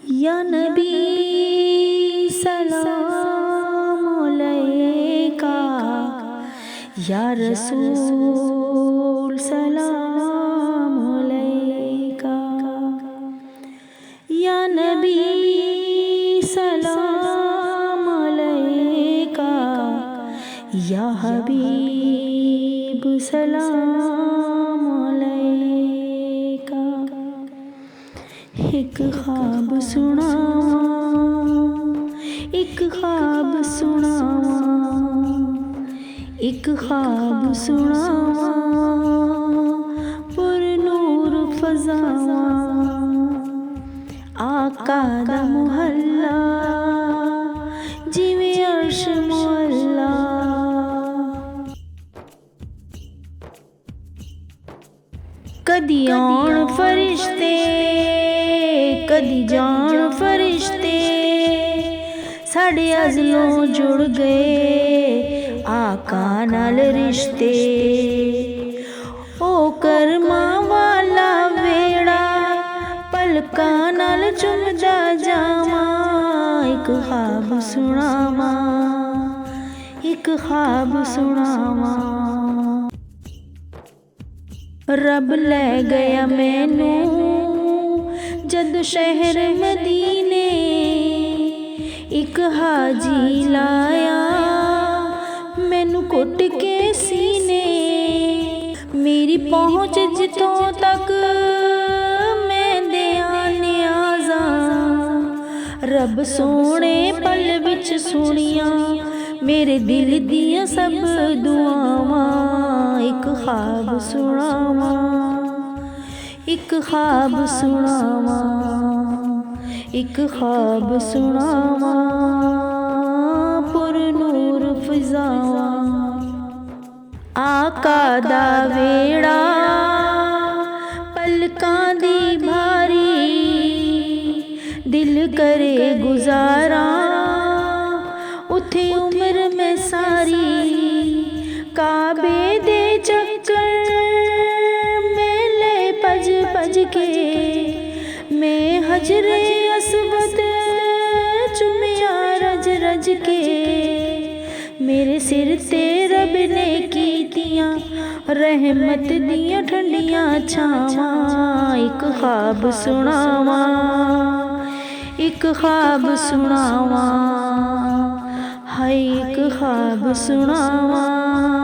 या नबी सलाम अलैका, या रसूल सलाम अलैका, या नबी सलाम अलैका, या हबीब सलाम अलैका। एक ख्वाब सुनावां, एक ख्वाब सुनावां, एक ख्वाब सुनावां, पुरनूर फज़ावां, आका दा मुहल्ला जिवें अर्श मुअल्ला। कदी आउण फरिश्ते कदी जान फरिश्ते, साढ़े अज़लों जुड़ गए आका नाल रिश्ते। ओ करमां वाला वेड़ा पलकां नाल चुमदा जावां, एक ख्वाब सुनावां, एक ख्वाब सुनावां। रब लै गया मैनू जद शहर मदीने, एक हाजी लाया मैनू कुट के सीने। मेरी पहुँच जितों तक मैं दियां नियाज़ां, रब सोने पल विच सुनियां मेरे दिल दियां सब दुआवां। एक ख्वाब सुनावां, एक ख्वाब सुनावां, एक ख्वाब सुनावां, पुरनूर फिज़ावां। आका दा वेड़ा पलकां दी भारी, दिल करे गुजारा उथे उम्र में सारी। काबे दे चक्कर मेले भज भज के, मैं हजरे अस्वद चुमिया रज रज के। मेरे सिर ते रब ने कीतियां रहमत दियां ठंडियां छावां। एक ख्वाब सुनावां, एक ख्वाब सुनावां, हाय एक ख्वाब सुनावां।